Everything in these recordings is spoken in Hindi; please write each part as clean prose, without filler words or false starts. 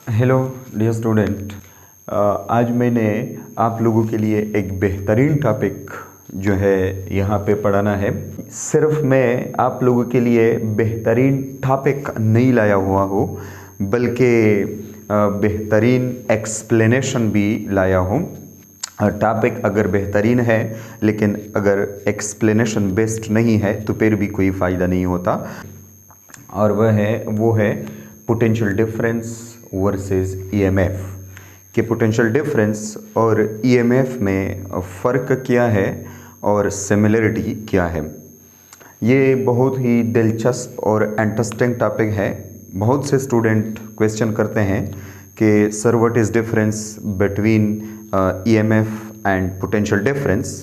Hello dear student. आज मैंने आप लोगों के लिए एक बेहतरीन टॉपिक जो है यहाँ पे पढ़ाना है। सिर्फ मैं आप लोगों के लिए बेहतरीन टॉपिक नहीं लाया हुआ हूँ, बल्कि बेहतरीन एक्सप्लेनेशन भी लाया हूँ। टॉपिक अगर बेहतरीन है लेकिन अगर एक्सप्लेनेशन बेस्ट नहीं है तो फिर भी कोई फ़ायदा नहीं होता, और वो है पोटेंशियल डिफरेंस वर्सेस ईएमएफ। कि पोटेंशियल डिफरेंस और ईएमएफ में फ़र्क क्या है और सिमिलरिटी क्या है। ये बहुत ही दिलचस्प और इंटरेस्टिंग टॉपिक है। बहुत से स्टूडेंट क्वेश्चन करते हैं कि sir what is difference between EMF and potential difference.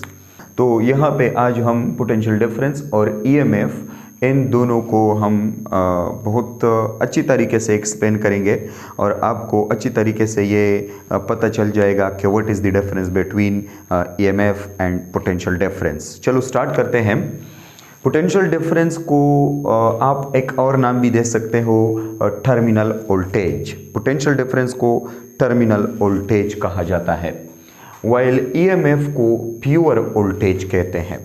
तो यहाँ पे आज हम पोटेंशियल डिफरेंस और ईएमएफ इन दोनों को हम बहुत अच्छी तरीके से एक्सप्लेन करेंगे और आपको अच्छी तरीके से ये पता चल जाएगा कि what is the difference between EMF and potential difference. चलो स्टार्ट करते हैं। पोटेंशियल डिफरेंस को आप एक और नाम भी दे सकते हो, टर्मिनल वोल्टेज। पोटेंशियल डिफरेंस को टर्मिनल वोल्टेज कहा जाता है, वाइल ईएमएफ को प्योर वोल्टेज कहते हैं।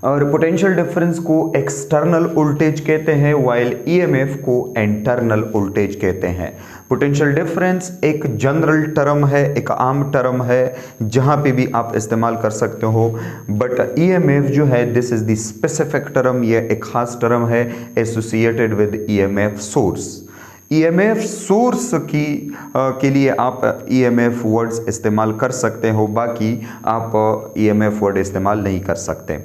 और पोटेंशियल डिफरेंस को एक्सटर्नल वोल्टेज कहते हैं, वाइल ईएमएफ को इंटरनल वोल्टेज कहते हैं। पोटेंशियल डिफरेंस एक जनरल टर्म है, एक आम टर्म है जहां पे भी आप इस्तेमाल कर सकते हो, बट ईएमएफ जो है this is the specific term. ये एक खास टर्म है associated with EMF source. EMF source के लिए आप ईएमएफ वर्ड्स इस्तेमाल कर सकते हो, बाकी आप ईएमएफ वर्ड इस्तेमाल नहीं कर सकते।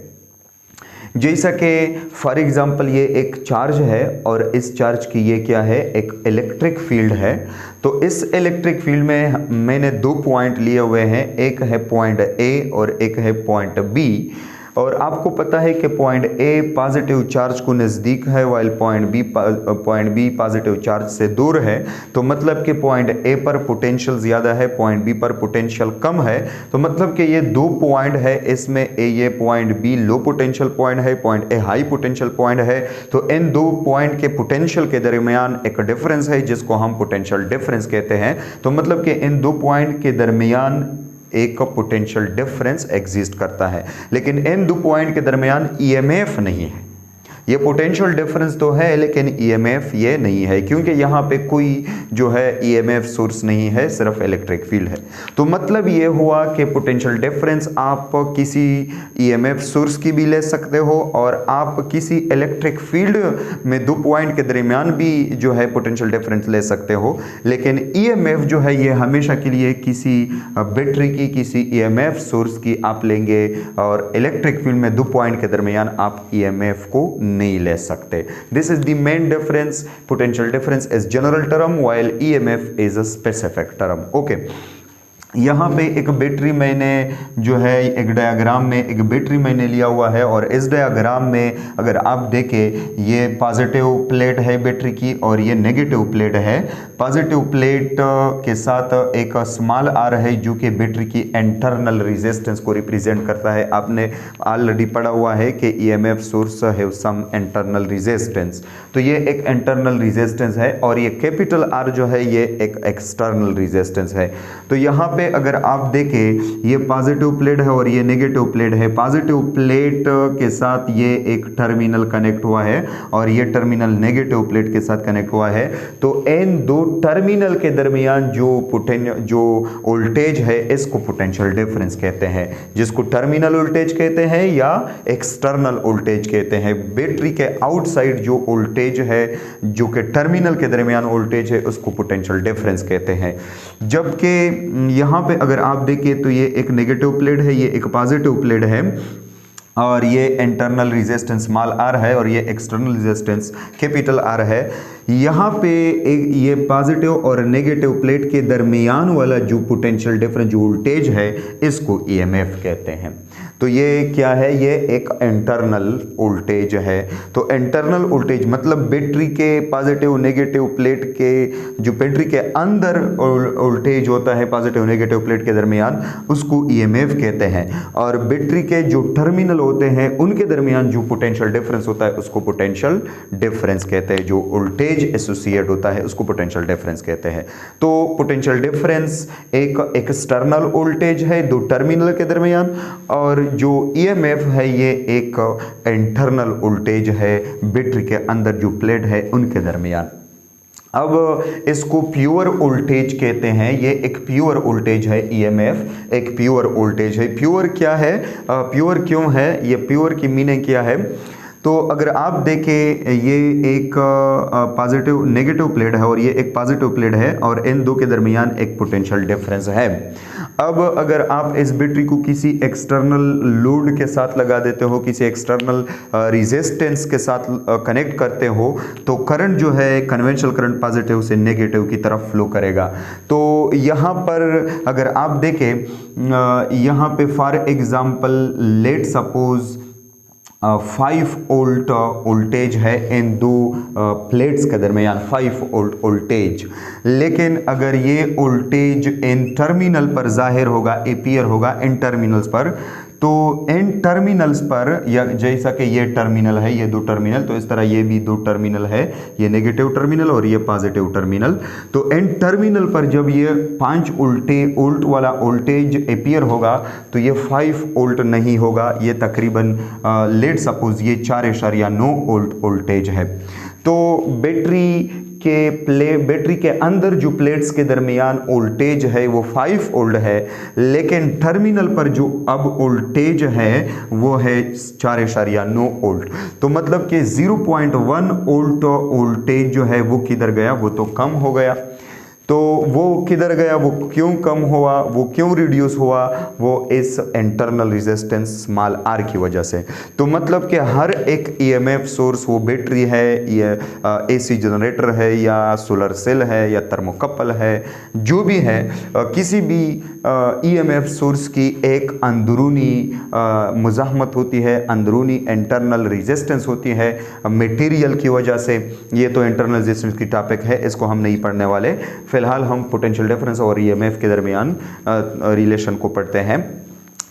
जैसा कि फॉर एग्जांपल ये एक चार्ज है और इस चार्ज की ये क्या है, एक इलेक्ट्रिक फील्ड है। तो इस इलेक्ट्रिक फील्ड में मैंने दो पॉइंट लिए हुए हैं, एक है पॉइंट ए और एक है पॉइंट बी। और आपको पता है कि पॉइंट ए पॉजिटिव चार्ज को नज़दीक है, while point B positive charge से दूर है। तो मतलब कि पॉइंट ए पर पोटेंशियल ज़्यादा है, पॉइंट बी पर पोटेंशियल कम है। तो मतलब कि ये दो पॉइंट है, इसमें ये point B low potential point है, point A high potential point है। तो इन दो पॉइंट के पोटेंशियल के दरमियान एक डिफरेंस है जिसको हम पोटेंशियल डिफरेंस कहते हैं। तो मतलब कि इन दो पॉइंट के दरमियान एक पोटेंशियल डिफरेंस एग्जिस्ट करता है, लेकिन इन दो पॉइंट के दरमियान ईएमएफ नहीं है। ये पोटेंशियल डिफरेंस तो है लेकिन ईएमएफ ये नहीं है, क्योंकि यहाँ पे कोई जो है ईएमएफ सोर्स नहीं है, सिर्फ इलेक्ट्रिक फील्ड है। तो मतलब ये हुआ कि पोटेंशियल डिफरेंस आप किसी ईएमएफ सोर्स की भी ले सकते हो और आप किसी इलेक्ट्रिक फील्ड में दो पॉइंट के दरमियान भी जो है पोटेंशियल डिफरेंस ले सकते हो। लेकिन ईएमएफ जो है ये हमेशा के लिए किसी बैटरी की, किसी ईएमएफ सोर्स की आप लेंगे, और इलेक्ट्रिक फील्ड में दो पॉइंट के दरमियान आप ईएमएफ को नहीं ले सकते। This is the main difference. Potential difference is general term while EMF is a specific term. Okay, यहाँ पे एक बैटरी मैंने जो है एक डायग्राम में एक बैटरी मैंने लिया हुआ है, और इस डायग्राम में अगर आप देखें ये पॉजिटिव प्लेट है बैटरी की और ये नेगेटिव प्लेट है। पॉजिटिव प्लेट के साथ एक स्मॉल आर है जो कि बैटरी की इंटरनल रेजिस्टेंस को रिप्रेजेंट करता है। आपने ऑलरेडी पढ़ा हुआ है कि ईएमएफ सोर्स है सम इंटरनल रेजिस्टेंस, तो ये एक इंटरनल रेजिस्टेंस है, और ये कैपिटल आर जो है ये एक एक्सटर्नल रेजिस्टेंस है। तो यहाँ पे अगर आप देखें ये पॉजिटिव प्लेट है और ये नेगेटिव प्लेट है। पॉजिटिव प्लेट के साथ ये एक टर्मिनल कनेक्ट हुआ है और ये टर्मिनल नेगेटिव प्लेट के साथ कनेक्ट हुआ है। तो इन दो टर्मिनल के दरमियान जो वोल्टेज है इसको पोटेंशियल डिफरेंस कहते हैं, जिसको टर्मिनल वोल्टेज कहते हैं या एक्सटर्नल वोल्टेज कहते हैं। बैटरी के आउटसाइड जो वोल्टेज है जो कि टर्मिनल के दरमियान वोल्टेज है उसको पोटेंशियल डिफरेंस कहते हैं। जबकि यहाँ पे अगर आप देखिए तो ये एक नेगेटिव प्लेट है, ये एक पॉजिटिव प्लेट है, और ये इंटरनल रेजिस्टेंस स्मॉल आर है और ये एक्सटर्नल रेजिस्टेंस कैपिटल आर है। यहाँ पे एक ये पॉजिटिव और नेगेटिव प्लेट के दरमियान वाला जो पोटेंशियल डिफरेंस जो वोल्टेज है इसको ईएमएफ कहते हैं। तो ये क्या है, ये एक इंटरनल वोल्टेज है। तो इंटरनल वोल्टेज मतलब बैटरी के पॉजिटिव नेगेटिव प्लेट के जो बैटरी के अंदर वोल्टेज होता है पॉजिटिव नेगेटिव प्लेट के दरमियान, उसको ईएमएफ कहते हैं। और बैटरी के जो टर्मिनल होते हैं उनके दरमियान जो पोटेंशियल डिफरेंस होता है उसको पोटेंशियल डिफरेंस कहते हैं। जो वोल्टेज एसोसिएट होता है उसको पोटेंशियल डिफरेंस कहते हैं। तो पोटेंशियल डिफरेंस एक एक्सटर्नल वोल्टेज है दो टर्मिनल के दरमियान, और जो ईएमएफ है ये एक इंटरनल वोल्टेज है बैटरी के अंदर जो प्लेट है उनके दरमियान। अब इसको प्योर वोल्टेज कहते हैं। ये एक प्योर वोल्टेज है, ईएमएफ एक प्योर वोल्टेज है। प्योर क्या है, प्योर क्यों है, ये प्योर की मीनिंग क्या है? तो अगर आप देखें ये एक पॉजिटिव नेगेटिव प्लेट है और ये एक पॉजिटिव प्लेट है और इन दो के दरमियान एक पोटेंशियल डिफरेंस है। अब अगर आप इस बैटरी को किसी एक्सटर्नल लोड के साथ लगा देते हो, किसी एक्सटर्नल रेजिस्टेंस के साथ कनेक्ट करते हो, तो करंट जो है कन्वेंशनल करंट पॉजिटिव से नेगेटिव की तरफ फ्लो करेगा। तो यहाँ पर अगर आप देखें यहाँ पे for example let suppose 5 volt voltage है इन दो प्लेट्स के दरमियान, 5 वोल्ट वोल्टेज। लेकिन अगर ये वोल्टेज इन टर्मिनल पर जाहिर होगा, अपीयर होगा इन टर्मिनल्स पर, तो इन टर्मिनल्स पर या जैसा कि ये टर्मिनल है, ये दो टर्मिनल, तो इस तरह ये भी दो टर्मिनल है, ये नेगेटिव टर्मिनल और ये पॉजिटिव टर्मिनल। तो इन टर्मिनल पर जब ये 5 वोल्ट वाला वोल्टेज अपीयर होगा तो ये 5 वोल्ट नहीं होगा, ये तकरीबन लेट सपोज ये 4.9 वोल्ट वोल्टेज है। तो बैटरी के अंदर जो प्लेट्स के दरमियान वोल्टेज है वो 5 वोल्ट है, लेकिन टर्मिनल पर जो अब वोल्टेज है वो है 4.9 वोल्ट। तो मतलब कि 0.1 वोल्ट वोल्टेज जो है वो किधर गया, वो तो कम हो गया। तो वो किधर गया, वो क्यों कम हुआ, वो क्यों रिड्यूस हुआ, वो इस इंटरनल रेजिस्टेंस स्मॉल आर की वजह से। तो मतलब कि हर एक ईएमएफ सोर्स, वो बैटरी है या एसी जनरेटर है या सोलर सेल है या थर्मोकपल है, जो भी है, किसी भी ईएमएफ सोर्स की एक अंदरूनी मुज़ाहमत होती है, अंदरूनी इंटरनल रेजिस्टेंस होती है मटेरियल की वजह से। ये तो इंटरनल रेजिस्टेंस की टॉपिक है, इसको हम नहीं पढ़ने वाले। फिलहाल हम पोटेंशियल डिफरेंस और ईएमएफ के दरमियान रिलेशन को पढ़ते हैं,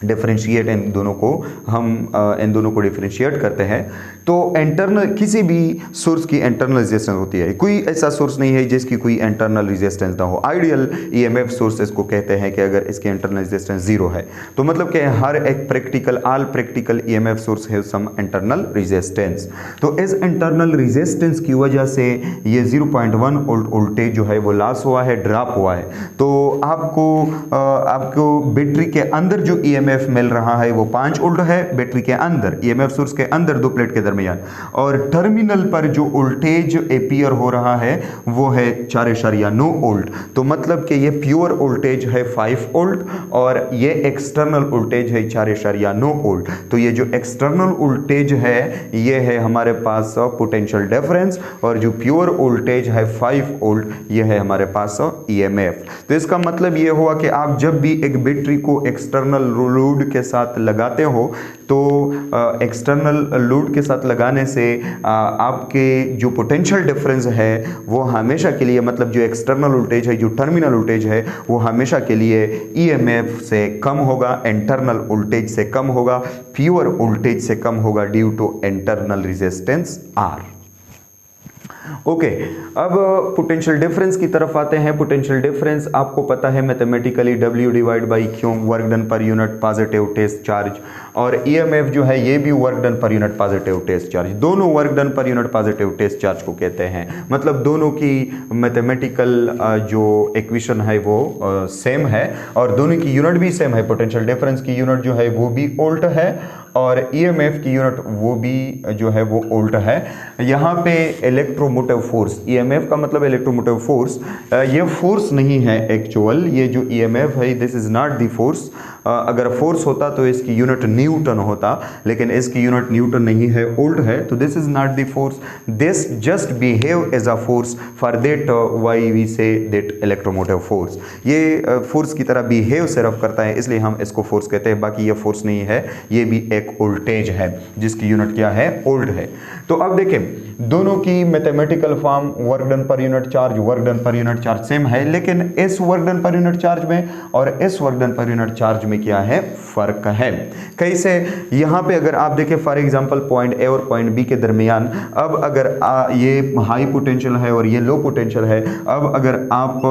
डिफरेंशिएट इन दोनों को हम इन दोनों को डिफरेंशिएट करते हैं। तो इंटरनल किसी भी सोर्स की इंटरनल रेजिस्टेंस होती है, कोई ऐसा सोर्स नहीं है जिसकी कोई इंटरनल रेजिस्टेंस ना हो। आइडियल ईएमएफ सोर्सेस को कहते हैं कि अगर इसकी इंटरनल रेजिस्टेंस 0 है, तो मतलब कि हर एक practical all practical EMF source है सम इंटरनल रेजिस्टेंस। तो इस इंटरनल रेजिस्टेंस की वजह से ये 0.1 वोल्ट वोल्टेज जो है वो लॉस हुआ है, ड्रॉप हुआ है। तो आपको बैटरी के अंदर जो ईएमएफ मिल रहा है वो 5 वोल्ट है, बैटरी के अंदर ईएमएफ सोर्स के अंदर दो प्लेट के दरमियान, और टर्मिनल पर जो वोल्टेज अपीयर हो रहा है वो है 4.9 वोल्ट। तो मतलब कि ये प्योर वोल्टेज है 5 वोल्ट और ये एक्सटर्नल वोल्टेज है 4.9 वोल्ट। तो ये जो एक्सटर्नल वोल्टेज है ये है हमारे पास पोटेंशियल डिफरेंस, और जो प्योर वोल्टेज है 5 वोल्ट ये है हमारे पास ईएमएफ। तो इसका मतलब ये हुआ कि आप जब भी एक बैटरी को एक्सटर्नल लोड के साथ लगाते हो, तो एक्सटर्नल लोड के साथ लगाने से आपके जो पोटेंशियल डिफरेंस है वो हमेशा के लिए, मतलब जो एक्सटर्नल वोल्टेज है, जो टर्मिनल वोल्टेज है, वो हमेशा के लिए ईएमएफ से कम होगा, इंटरनल वोल्टेज से कम होगा, प्योर वोल्टेज से कम होगा due to internal resistance R. Okay, अब पोटेंशियल डिफरेंस की तरफ आते हैं। पोटेंशियल डिफरेंस आपको पता है mathematically W divide by Q, work done per unit positive test charge, और EMF जो है ये भी work done per unit positive test charge, दोनों work done per unit positive test charge को कहते हैं। मतलब दोनों की मैथमेटिकल जो इक्वेशन है वो सेम है और दोनों की यूनिट भी सेम है। पोटेंशियल डिफरेंस की यूनिट जो है वो भी वोल्ट है और EMF की यूनिट वो भी जो है वो वोल्ट है। यहाँ पे इलेक्ट्रोमोटिव फोर्स, EMF का मतलब इलेक्ट्रोमोटिव फोर्स, ये फोर्स नहीं है एक्चुअल, ये जो EMF है this is not the force, अगर फोर्स होता तो इसकी यूनिट न्यूटन होता, लेकिन इसकी यूनिट न्यूटन नहीं है, वोल्ट है। तो this is not the force, this just behave as a force, for that why we say that electromotive force. ये फोर्स की तरह बिहेव सिर्फ करता है, इसलिए हम इसको फोर्स कहते हैं। बाकी ये फोर्स नहीं है, ये भी एक वोल्टेज है जिसकी यूनिट क्या है, वोल्ट है। तो अब देखें दोनों की mathematical form work done per unit charge, work done per unit charge same है, लेकिन इस work done per unit charge में और इस work done per unit charge में क्या है, फर्क है। कैसे? यहां पे अगर आप देखें फॉर एग्जांपल पॉइंट ए और पॉइंट बी के दरमियान, अब अगर ये हाई पोटेंशियल है और ये लो पोटेंशियल है, अब अगर आप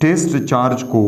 टेस्ट चार्ज को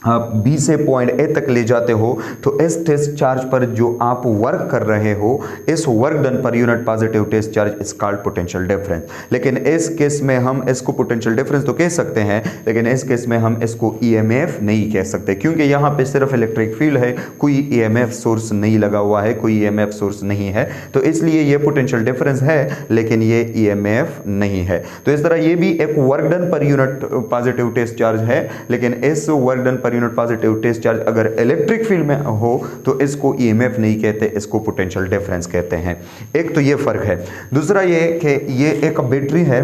आप बी से पॉइंट ए तक ले जाते हो तो इस टेस्ट चार्ज पर जो आप वर्क कर रहे हो, इस work done per unit positive test charge is called potential difference. लेकिन इस केस में हम इसको पोटेंशियल डिफरेंस तो कह सकते हैं, लेकिन इस केस में हम इसको ईएमएफ नहीं कह सकते, क्योंकि यहाँ पे सिर्फ इलेक्ट्रिक फील्ड है, कोई ईएमएफ सोर्स नहीं लगा हुआ है, कोई ईएमएफ सोर्स नहीं है। तो इसलिए ये पोटेंशियल डिफरेंस है, लेकिन ये ईएमएफ नहीं है। तो इस तरह ये भी एक work done per unit positive test charge है, लेकिन इस work done per unit positive test charge अगर इलेक्ट्रिक फील्ड में हो तो इसको ईएमएफ नहीं कहते, इसको पोटेंशियल डिफरेंस कहते हैं। एक तो ये फर्क है। दूसरा ये कि ये एक बैटरी है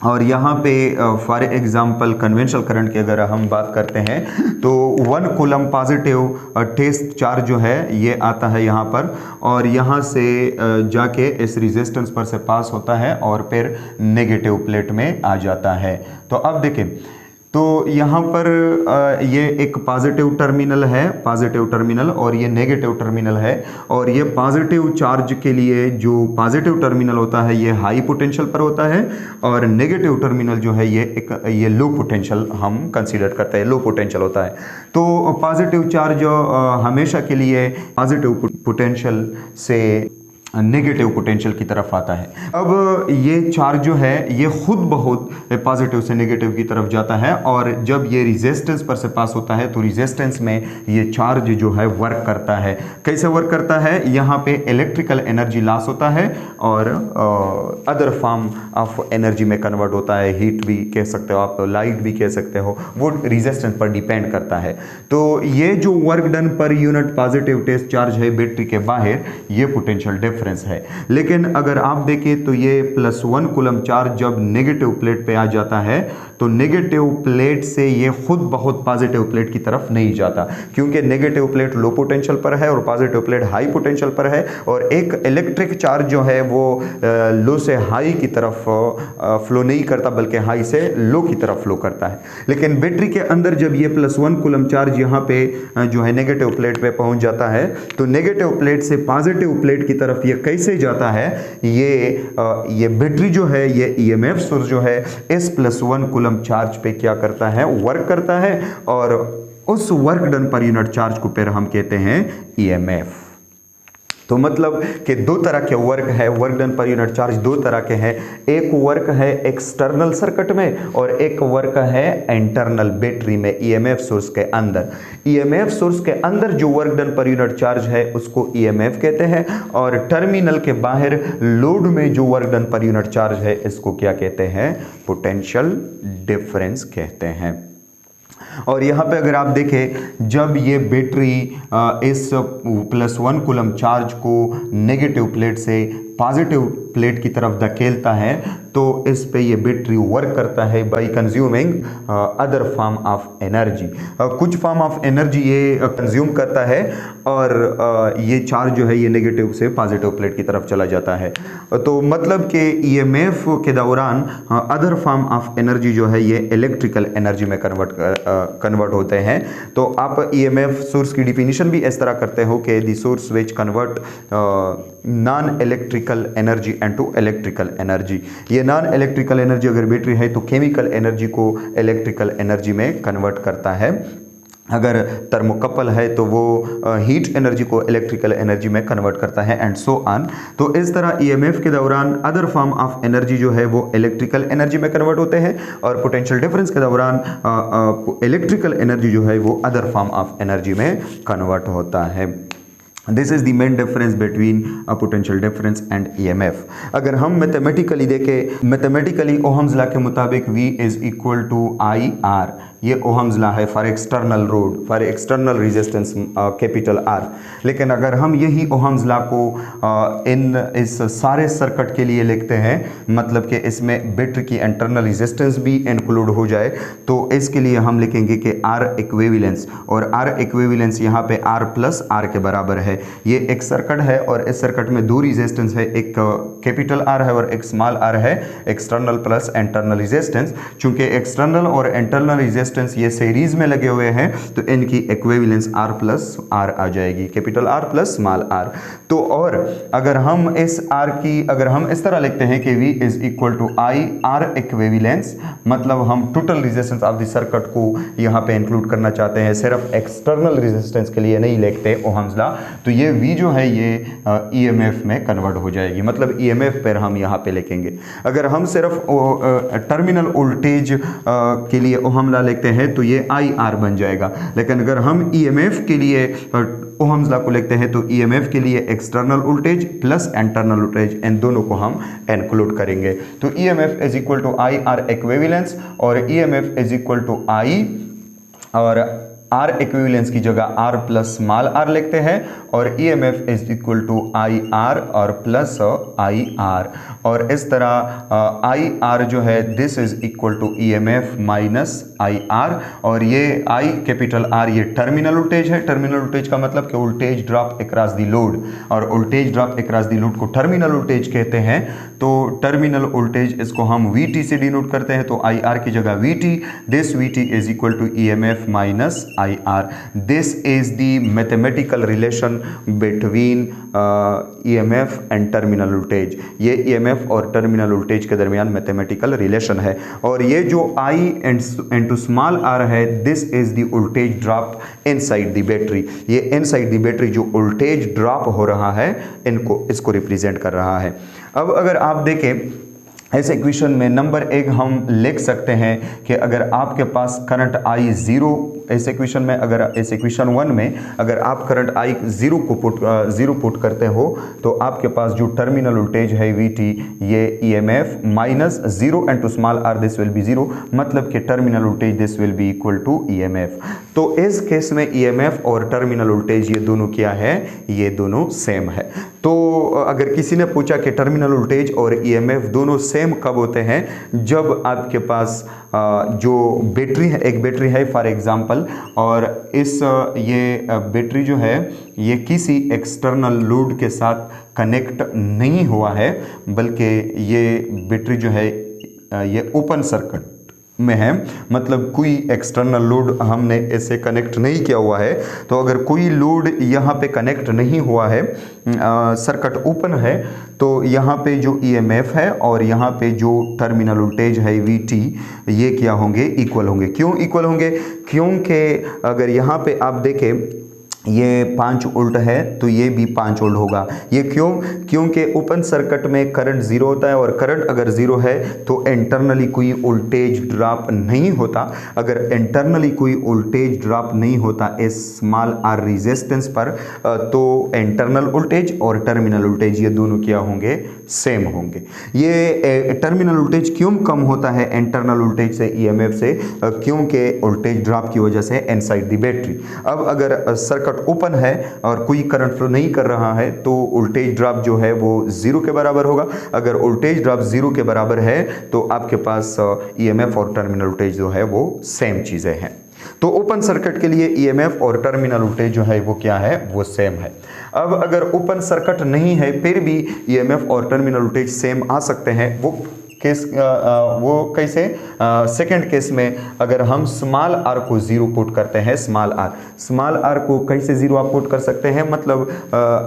और यहाँ पे फॉर एग्जांपल कन्वेंशनल करंट की अगर हम बात करते हैं तो 1 कूलम पॉजिटिव टेस्ट चार्ज जो है ये आता है यहाँ पर, और यहाँ से जाके इस रेजिस्टेंस पर से पास होता है और फिर नेगेटिव प्लेट में आ जाता है। तो अब देखें, तो यहाँ पर ये एक पॉजिटिव टर्मिनल है, पॉजिटिव टर्मिनल, और ये नेगेटिव टर्मिनल है। और ये पॉजिटिव चार्ज के लिए जो पॉजिटिव टर्मिनल होता है ये हाई पोटेंशियल पर होता है, और नेगेटिव टर्मिनल जो है ये लो पोटेंशियल हम कंसीडर करते हैं, लो पोटेंशियल होता है। तो पॉजिटिव चार्ज हमेशा के लिए पॉजिटिव पोटेंशियल से नेगेटिव पोटेंशियल की तरफ आता है। अब ये चार्ज जो है ये खुद बहुत पॉजिटिव से नेगेटिव की तरफ जाता है, और जब ये रेजिस्टेंस पर से पास होता है तो रेजिस्टेंस में ये चार्ज जो है वर्क करता है। कैसे वर्क करता है? यहाँ पे इलेक्ट्रिकल एनर्जी लॉस होता है और अदर फॉर्म ऑफ एनर्जी में कन्वर्ट होता है, हीट भी कह सकते हो आप, लाइट भी कह सकते हो, वो रेजिस्टेंस पर डिपेंड करता है। तो ये जो work done per unit positive test charge है बैटरी के बाहर, ये पोटेंशियल डिफरेंस है। लेकिन अगर आप देखें तो ये +1 कूलम चार्ज जब नेगेटिव प्लेट पे आ जाता है तो नेगेटिव प्लेट से ये खुद बहुत पॉजिटिव प्लेट की तरफ नहीं जाता, क्योंकि नेगेटिव प्लेट लो पोटेंशियल पर है और पॉजिटिव प्लेट हाई पोटेंशियल पर है, और एक इलेक्ट्रिक चार्ज जो है वो लो से हाई की तरफ फ्लो नहीं करता, बल्कि हाई से लो की तरफ फ्लो करता है। लेकिन बैटरी के अंदर जब ये +1 कूलम चार्ज यहाँ पे जो है नेगेटिव प्लेट पे पहुंच जाता है तो नेगेटिव प्लेट से पॉजिटिव प्लेट की तरफ कैसे जाता है, ये बैटरी जो है ये ईएमएफ सोर्स जो है इस +1 कूलम चार्ज पे क्या करता है, वर्क करता है, और उस work done per unit charge को फिर हम कहते हैं ईएमएफ। तो मतलब कि दो तरह के वर्क है, work done per unit charge दो तरह के हैं। एक वर्क है एक्सटर्नल सर्किट में और एक वर्क है इंटरनल बैटरी में, ईएमएफ सोर्स के अंदर। ईएमएफ सोर्स के अंदर जो work done per unit charge है उसको ईएमएफ कहते हैं, और टर्मिनल के बाहर लोड में जो work done per unit charge है इसको क्या कहते हैं, पोटेंशियल डिफरेंस कहते हैं। और यहाँ पे अगर आप देखें जब ये बैटरी इस +1 कूलम चार्ज को नेगेटिव प्लेट से पॉजिटिव प्लेट की तरफ धकेलता है तो इस पे ये बैटरी वर्क करता है bye consuming other form of energy. कुछ फॉर्म ऑफ एनर्जी ये कंज्यूम करता है और ये चार्ज जो है ये नेगेटिव से पॉजिटिव प्लेट की तरफ चला जाता है। तो मतलब कि ईएमएफ के दौरान अदर फॉर्म ऑफ एनर्जी जो है ये इलेक्ट्रिकल एनर्जी में कन्वर्ट होते हैं। तो आप ईएमएफ सोर्स की डिफिनीशन भी इस तरह करते हो कि the source which convert non electrical energy into electrical energy. ये नॉन इलेक्ट्रिकल एनर्जी अगर बैटरी है तो केमिकल एनर्जी को इलेक्ट्रिकल एनर्जी में कन्वर्ट करता है। अगर थर्मोकपल है तो वो हीट एनर्जी को इलेक्ट्रिकल एनर्जी में कन्वर्ट करता है एंड सो ऑन। तो इस तरह ईएमएफ के दौरान अदर फॉर्म ऑफ एनर्जी जो है वो इलेक्ट्रिकल एनर्जी में कन्वर्ट होते हैं और पोटेंशियल डिफरेंस के दौरान इलेक्ट्रिकल एनर्जी जो है वो अदर फॉर्म ऑफ एनर्जी में कन्वर्ट होता है। This is the main difference between a potential difference and EMF. अगर हम मैथमेटिकली देखें, मैथमेटिकली ओहम्स लॉ के मुताबिक V is equal to I R, ये ओहम्स लॉ है for external road, for external resistance capital R. लेकिन अगर हम यही ओहम्स लॉ को इस सारे सर्किट के लिए लिखते हैं, मतलब कि इसमें बैटरी की इंटरनल रेजिस्टेंस भी इंक्लूड हो जाए, तो इसके लिए हम लिखेंगे कि R इक्विवेलेंस, और R इक्विवेलेंस यहाँ पे R प्लस R के बराबर है। ये एक सर्किट है और इस सर्किट में दो रेजिस्टेंस है, एक कैपिटल R है और एक स्मॉल r है, एक्सटर्नल प्लस इंटरनल रेजिस्टेंस। चूंकि एक्सटर्नल और इंटरनल रेजिस्टेंस ये सीरीज में लगे हुए हैं, तो इनकी इक्विवेलेंस R प्लस R आ जाएगी, capital R plus small r। तो और अगर हम इस R की अगर हम इस तरह लिखते हैं कि V is equal to I R equivalence, मतलब हम total resistance of the circuit को यहाँ पे इंक्लूड करना चाहते हैं, सिर्फ एक्सटर्नल रेजिस्टेंस के लिए नहीं लिखते ओहम्स लॉ, तो ये V जो है ये EMF में कन्वर्ट हो जाएगी, मतलब EMF पर हम यहाँ पे लिखेंगे। अगर हम सिर्फ टर्मिनल वोल्टेज के लिए ओहम लॉ लिखते हैं तो ये IR बन जाएगा। लेकिन अगर हम EMF के लिए ओहम्स लॉ को लिखते हैं तो EMF के लिए external voltage plus internal voltage, इन दोनों को हम इंक्लूड करेंगे। तो EMF is equal to IR equivalence और EMF is equal to I, और R इक्विवेलेंस की जगह R प्लस स्मॉल r लिखते हैं, और EMF is equal to IR और प्लस IR, और इस तरह IR जो है this is equal to EMF minus IR, और ये I कैपिटल R ये टर्मिनल वोल्टेज है। टर्मिनल वोल्टेज का मतलब कि voltage drop across the load, और voltage drop across the load को टर्मिनल वोल्टेज कहते हैं। तो टर्मिनल वोल्टेज इसको हम VT से डिनोट करते हैं, तो IR की जगह VT, this VT is equal to EMF minus IR। This is the mathematical relation between EMF and terminal voltage। ये EMF और टर्मिनल वोल्टेज के दरमियान मैथमेटिकल रिलेशन है। और ये जो I into small r है, this is the voltage drop inside the battery। ये inside the battery जो वोल्टेज ड्रॉप हो रहा है इसको रिप्रेजेंट कर रहा है। अब अगर आप देखें इस इक्वेशन में नंबर 1 हम लिख सकते हैं कि अगर आपके पास करंट I जीरो, इस इक्वेशन में अगर इस इक्वेशन 1 में अगर आप करंट I जीरो पुट करते हो, तो आपके पास जो टर्मिनल वोल्टेज है VT, ये EMF minus 0 into small r, this will be 0, मतलब कि terminal voltage this will be equal to EMF। तो इस केस में EMF और टर्मिनल वोल्टेज ये दोनों क्या है, ये दोनों सेम है। तो अगर किसी ने पूछा कि टर्मिनल वोल्टेज और EMF दोनों सेम कब होते हैं, जब आपके पास जो बैटरी है, एक बैटरी है फॉर एग्जांपल, और ये बैटरी जो है ये किसी एक्सटर्नल लोड के साथ कनेक्ट नहीं हुआ है, बल्कि ये बैटरी जो है ये ओपन सर्किट में है, मतलब कोई एक्सटर्नल लोड हमने इसे कनेक्ट नहीं किया हुआ है। तो अगर कोई लोड यहाँ पे कनेक्ट नहीं हुआ है, सर्किट ओपन है, तो यहाँ पे जो EMF है और यहाँ पे जो टर्मिनल वोल्टेज है VT, ये क्या होंगे, इक्वल होंगे। क्यों इक्वल होंगे? क्योंकि अगर यहाँ पे आप देखें ये 5 वोल्ट है तो ये भी 5 वोल्ट होगा। ये क्यों? क्योंकि ओपन सर्किट में करंट 0 होता है, और करंट अगर 0 है तो इंटरनली कोई वोल्टेज ड्रॉप नहीं होता। अगर इंटरनली कोई वोल्टेज ड्रॉप नहीं होता इस स्मॉल r रेजिस्टेंस पर, तो इंटरनल वोल्टेज और टर्मिनल वोल्टेज ये दोनों क्या होंगे, सेम होंगे। ये टर्मिनल वोल्टेज क्यों कम होता है इंटरनल वोल्टेज से, EMF से? क्योंकि वोल्टेज ड्रॉप की वजह से इनसाइड द बैटरी। अब अगर सर्किट ओपन है और कोई करंट फ्लो नहीं कर रहा है, तो वोल्टेज ड्रॉप जो है वो 0 के बराबर होगा। अगर वोल्टेज ड्रॉप 0 के बराबर है तो आपके पास EMF और टर्मिनल वोल्टेज जो है वो सेम चीजें हैं। तो ओपन सर्किट के लिए EMF और टर्मिनल वोल्टेज जो है वो क्या है, वो सेम है। अब अगर ओपन सर्किट नहीं है फिर भी EMF और टर्मिनल वोल्टेज सेम आ सकते हैं। वो कैसे? सेकंड केस में अगर हम स्मॉल r को 0 पुट करते हैं, स्मॉल r को कैसे 0 आप पुट कर सकते हैं? मतलब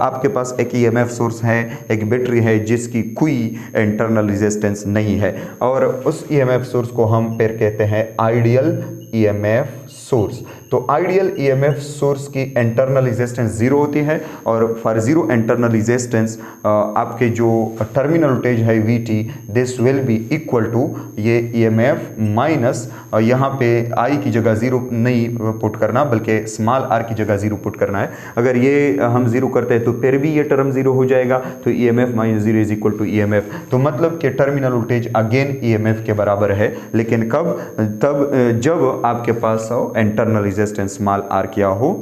आपके पास एक EMF सोर्स है, एक बैटरी है जिसकी कोई इंटरनल रेजिस्टेंस नहीं है, और उस EMF सोर्स को हम फिर कहते हैं आइडियल ईएमएफ सोर्स। तो आइडियल ईएमएफ सोर्स की इंटरनल रेजिस्टेंस जीरो होती है और फॉर जीरो इंटरनल रेजिस्टेंस आपके जो टर्मिनल वोल्टेज है VT this will be equal to ये ईएमएफ माइनस यहाँ पे आई की जगह जीरो नहीं पुट करना बल्कि स्मॉल आर की जगह जीरो पुट करना है। अगर ये हम जीरो करते हैं तो फिर भी ये टर्म जीरो हो जाएगा, तो EMF minus zero is equal to EMF. तो मतलब कि टर्मिनल वोल्टेज अगेन ईएमएफ के बराबर है, लेकिन कब? तब जब आपके पास इंटरनल रेजिस्टेंस स्मॉल आर क्या हो,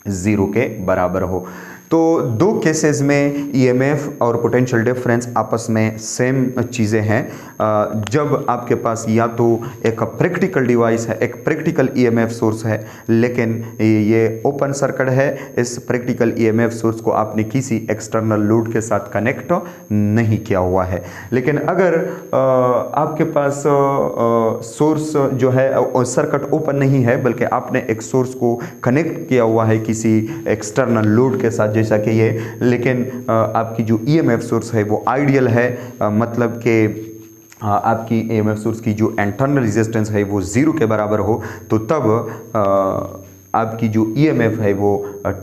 जीरो के बराबर हो। तो दो केसेस में ईएमएफ और पोटेंशियल डिफरेंस आपस में सेम चीज़ें हैं। जब आपके पास या तो एक प्रैक्टिकल डिवाइस है, एक प्रैक्टिकल ईएमएफ सोर्स है, लेकिन ये ओपन सर्किट है, इस प्रैक्टिकल ईएमएफ सोर्स को आपने किसी एक्सटर्नल लोड के साथ कनेक्ट नहीं किया हुआ है। लेकिन अगर आपके पास सोर्स जो है सर्किट ओपन नहीं है बल्कि आपने एक सोर्स को कनेक्ट किया हुआ है किसी एक्सटर्नल लोड के साथ जैसा कि ये, लेकिन आपकी जो ईएमएफ सोर्स है वो आइडियल है, मतलब कि आपकी ईएमएफ सोर्स की जो इंटरनल रेजिस्टेंस है वो जीरो के बराबर हो, तो तब आपकी जो ईएमएफ है वो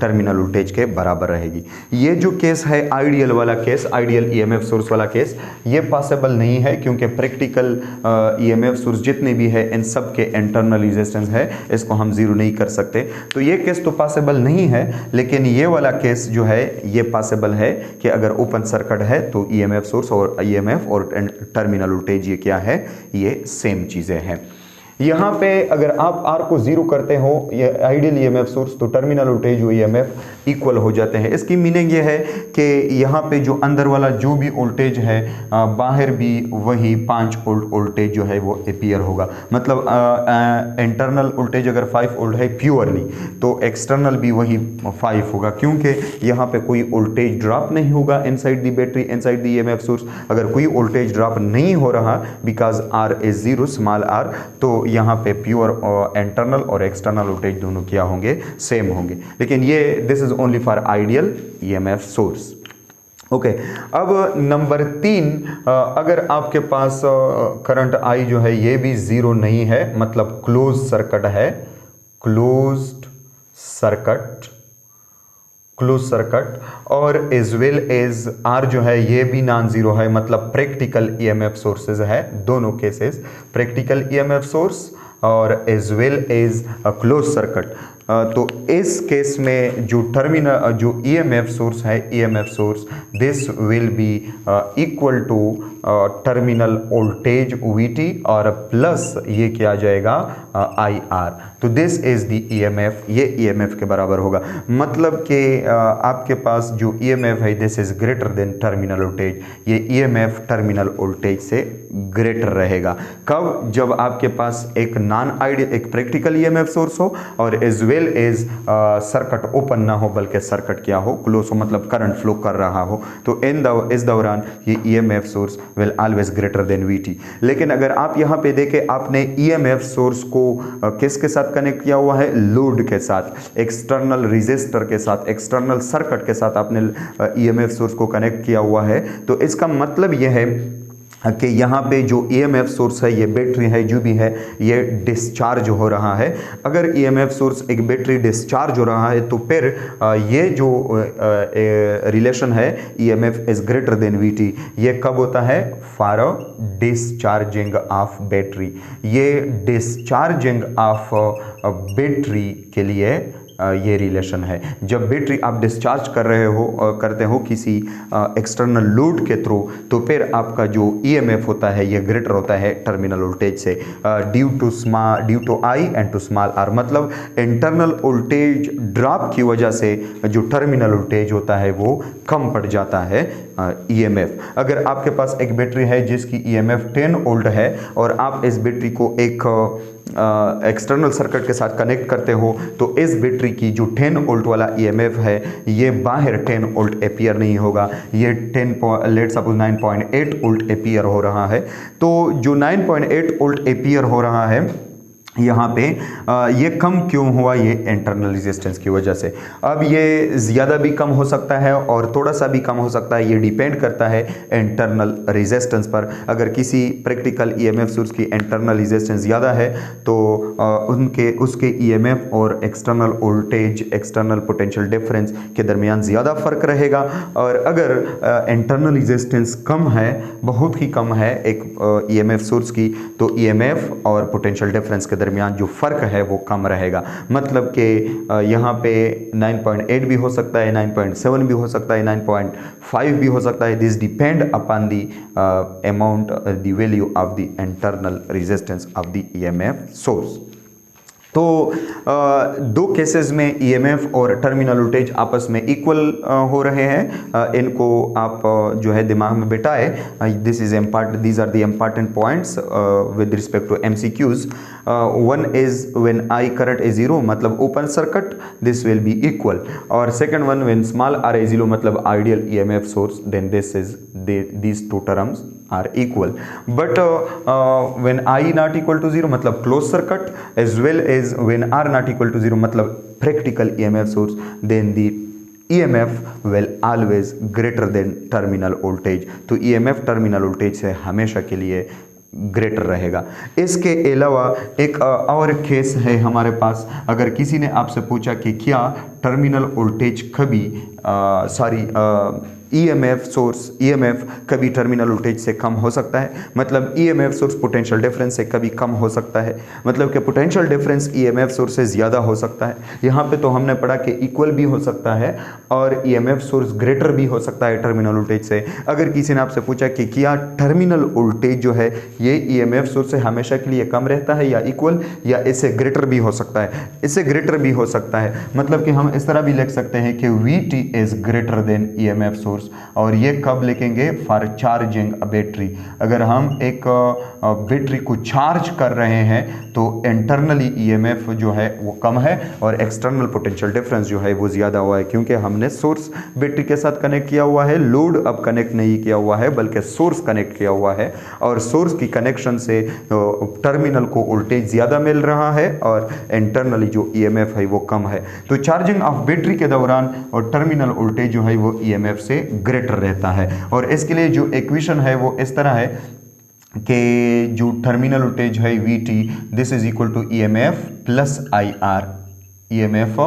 टर्मिनल वोल्टेज के बराबर रहेगी। ये जो केस है आइडियल वाला केस, आइडियल ईएमएफ सोर्स वाला केस, ये पॉसिबल नहीं है क्योंकि प्रैक्टिकल ईएमएफ सोर्स जितने भी है इन सब के इंटरनल रेजिस्टेंस है, इसको हम जीरो नहीं कर सकते। तो ये केस तो पॉसिबल नहीं है, लेकिन ये वाला केस जो है ये पॉसिबल है कि अगर ओपन सर्किट है तो ईएमएफ सोर्स और ईएमएफ और टर्मिनल वोल्टेज ये क्या है, ये सेम चीज़ें हैं। यहाँ पे अगर आप आर को जीरो करते हो ये आइडियल ईएमएफ सोर्स, तो टर्मिनल वोल्टेज और ईएमएफ इक्वल हो जाते हैं। इसकी मीनिंग ये है कि यहाँ पे जो अंदर वाला जो भी वोल्टेज है बाहर भी वही 5 वोल्ट वोल्टेज जो है वो अपीयर होगा। मतलब इंटरनल वोल्टेज अगर 5 वोल्ट है प्योरली, तो एक्सटर्नल भी वही 5 होगा, क्योंकि यहाँ पे कोई वोल्टेज ड्रॉप नहीं होगा inside the battery, inside the EMF source. अगर कोई वोल्टेज ड्रॉप नहीं हो रहा because R is zero, small R, तो यहाँ पे प्योर इंटरनल और एक्सटर्नल वोल्टेज दोनों क्या होंगे, सेम होंगे। लेकिन ये this is only for ideal EMF source. Okay, अब नंबर 3, अगर आपके पास करंट आई जो है ये भी जीरो नहीं है, मतलब क्लोज सर्किट है, क्लोज सर्किट और एज वेल एज आर जो है ये भी नॉन जीरो है, मतलब प्रैक्टिकल ईएमएफ सोर्सेज है, दोनों केसेस प्रैक्टिकल ईएमएफ सोर्स और as well as close circuit. तो इस केस में जो टर्मिनल जो ईएमएफ सोर्स है, EMF source this will be equal to terminal voltage VT और प्लस ये क्या आ जाएगा IR। तो दिस इज द ईएमएफ, ये ईएमएफ के बराबर होगा। मतलब कि आपके पास जो ईएमएफ है this is greater than terminal voltage, ये ईएमएफ टर्मिनल वोल्टेज से ग्रेटर रहेगा। कब? जब आपके पास एक नॉन आइडियल, एक प्रैक्टिकल ईएमएफ सोर्स हो और as well as circuit open ना हो बल्कि सर्किट क्या हो, क्लोज हो, मतलब करंट फ्लो कर रहा हो। तो इस दौरान ये EMF source will always greater than VT। लेकिन अगर आप यहाँ पे देखें, आपने ईएमएफ सोर्स को किसके साथ कनेक्ट किया हुआ है, लोड के साथ, एक्सटर्नल रेजिस्टर के साथ, एक्सटर्नल सर्किट के साथ आपने ईएमएफ सोर्स को कनेक्ट किया हुआ है। तो इसका मतलब यह है कि यहाँ पे जो ईएमएफ सोर्स है, ये बैटरी है जो भी है, ये डिस्चार्ज हो रहा है। अगर ईएमएफ सोर्स एक बैटरी डिस्चार्ज हो रहा है तो फिर ये जो रिलेशन है EMF is greater then VT, ये कब होता है, फॉर डिस्चार्जिंग ऑफ बैटरी। ये डिस्चार्जिंग ऑफ बैटरी के लिए ये रिलेशन है। जब बैटरी आप डिस्चार्ज करते हो किसी एक्सटर्नल लोड के थ्रू, तो फिर आपका जो ईएमएफ होता है ये ग्रेटर होता है टर्मिनल वोल्टेज से, due to I and to small r। मतलब इंटरनल वोल्टेज ड्रॉप की वजह से जो टर्मिनल वोल्टेज होता है वो कम पड़ जाता है ईएमएफ। अगर आपके पास एक बैटरी है जिसकी ईएमएफ 10 वोल्ट है और आप इस बैटरी को एक एक्सटर्नल सर्किट के साथ कनेक्ट करते हो, तो इस बैटरी की जो 10 वोल्ट वाला ईएमएफ है ये बाहर 10 वोल्ट अपीयर नहीं होगा, ये 9.8 वोल्ट अपीयर हो रहा है। तो जो 9.8 वोल्ट अपीयर हो रहा है यहाँ पे ये कम क्यों हुआ, ये इंटरनल रेजिस्टेंस की वजह से। अब ये ज़्यादा भी कम हो सकता है और थोड़ा सा भी कम हो सकता है, ये डिपेंड करता है इंटरनल रेजिस्टेंस पर। अगर किसी प्रैक्टिकल ईएमएफ सोर्स की इंटरनल रेजिस्टेंस ज़्यादा है तो उसके ईएमएफ और external voltage, external potential difference के दरमियान ज़्यादा फर्क रहेगा। और अगर इंटरनल रेजिस्टेंस कम है, बहुत ही कम है एक ईएमएफ सोर्स की, तो ईएमएफ और पोटेंशियल डिफरेंस के दरमियान जो फर्क है वो कम रहेगा। मतलब कि यहाँ पे 9.8 भी हो सकता है, 9.7 भी हो सकता है, 9.5 भी हो सकता है। This depend upon the amount, the value of the internal resistance of the EMF source. तो दो केसेस में ईएमएफ और टर्मिनल वोल्टेज आपस में इक्वल हो रहे हैं। इनको आप जो है दिमाग में बिठाए। These are the important points with respect to MCQs. One is when I current is zero, मतलब open circuit, this will be equal. और second one when small R is zero, मतलब ideal EMF source, then this is these two terms are equal. But when I not equal to zero, मतलब closed circuit, as well as when R not equal to zero, मतलब practical EMF source, then the EMF will always greater than terminal voltage. तो EMF terminal voltage से हमेशा के लिए ग्रेटर रहेगा। इसके अलावा एक और केस है हमारे पास। अगर किसी ने आपसे पूछा कि क्या टर्मिनल वोल्टेज कभी ईएमएफ सोर्स, ईएमएफ कभी टर्मिनल वोल्टेज से कम हो सकता है, मतलब ईएमएफ सोर्स पोटेंशियल डिफरेंस से कभी कम हो सकता है, मतलब कि पोटेंशियल डिफरेंस ईएमएफ सोर्स से ज़्यादा हो सकता है। यहाँ पे तो हमने पढ़ा कि इक्वल भी हो सकता है और ईएमएफ सोर्स ग्रेटर भी हो सकता है टर्मिनल वोल्टेज से। अगर किसी ने आपसे पूछा कि क्या टर्मिनल वोल्टेज जो है ये ईएमएफ सोर्स से हमेशा के लिए कम रहता है या इक्वल, या इससे ग्रेटर भी हो सकता है, इससे ग्रेटर भी हो सकता है, मतलब कि हम इस तरह भी लिख सकते हैं कि VT is greater then EMF source. और ये कब लिखेंगे? For charging a battery. अगर हम एक बैटरी को चार्ज कर रहे हैं तो इंटरनली ईएमएफ जो है वो कम है और एक्सटर्नल पोटेंशियल डिफरेंस जो है वो ज़्यादा हुआ है, क्योंकि हमने सोर्स बैटरी के साथ कनेक्ट किया हुआ है, लोड अब कनेक्ट नहीं किया हुआ है बल्कि सोर्स कनेक्ट किया हुआ है। और सोर्स की कनेक्शन से टर्मिनल को वोल्टेज ज़्यादा मिल रहा है और इंटरनली जो ईएमएफ है वो कम है। तो चार्जिंग ऑफ बैटरी के दौरान और टर्मिनल वोल्टेज जो है वो ईएमएफ से ग्रेटर रहता है। और इसके लिए जो इक्वेशन है वो इस तरह है कि जो टर्मिनल वोल्टेज है VT, this is equal to EMF plus IR। EMF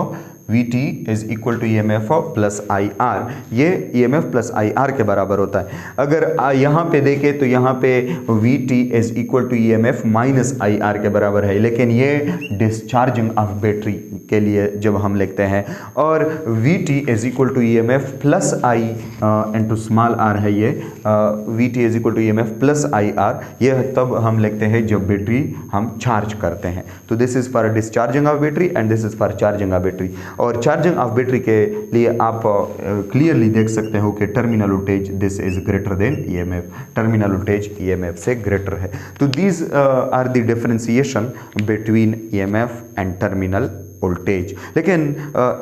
VT is equal to EMF plus IR। ये EMF प्लस IR के बराबर होता है। अगर यहाँ पे देखें तो यहाँ पे VT is equal to EMF minus IR के बराबर है, लेकिन ये डिस्चार्जिंग ऑफ बैटरी के लिए जब हम लिखते हैं। और VT is equal to EMF plus I into small r है ये, VT is equal to EMF plus IR, ये तब हम लिखते हैं जब बैटरी हम चार्ज करते हैं। तो this is for discharging of battery and this is for charging of battery. और चार्जिंग ऑफ बैटरी के लिए आप क्लियरली देख सकते हो कि terminal voltage this is greater than EMF, terminal voltage EMF से ग्रेटर है। तो these are the differentiation between EMF and terminal voltage. लेकिन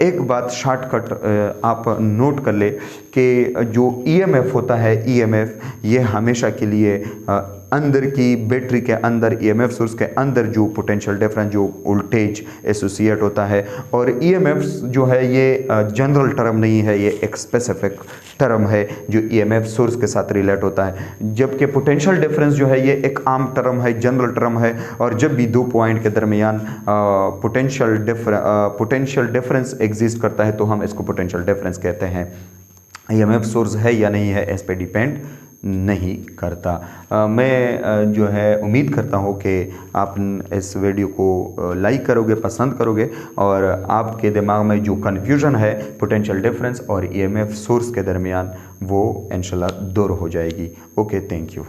एक बात शॉर्टकट आप नोट कर ले कि जो EMF होता है, EMF ये हमेशा के लिए अंदर की बैटरी के अंदर EMF सोर्स के अंदर जो पोटेंशियल डिफरेंस, जो वोल्टेज एसोसिएट होता है। और EMF जो है ये जनरल टर्म नहीं है, ये एक स्पेसिफिक टर्म है जो EMF सोर्स के साथ रिलेट होता है, जबकि पोटेंशियल डिफरेंस जो है ये एक आम टर्म है, जनरल टर्म है। और जब भी दो पॉइंट के दरमियान पोटेंशियल डिफरेंस एग्जिस्ट करता है तो हम इसको पोटेंशियल डिफरेंस कहते हैं। EMF सोर्स है या नहीं है इस पे डिपेंड नहीं करता। मैं जो है उम्मीद करता हूँ कि आप इस वीडियो को लाइक करोगे, पसंद करोगे और आपके दिमाग में जो कन्फ्यूजन है पोटेंशियल डिफरेंस और EMF सोर्स के दरमियान वो इंशाल्लाह दूर हो जाएगी। Okay, thank you.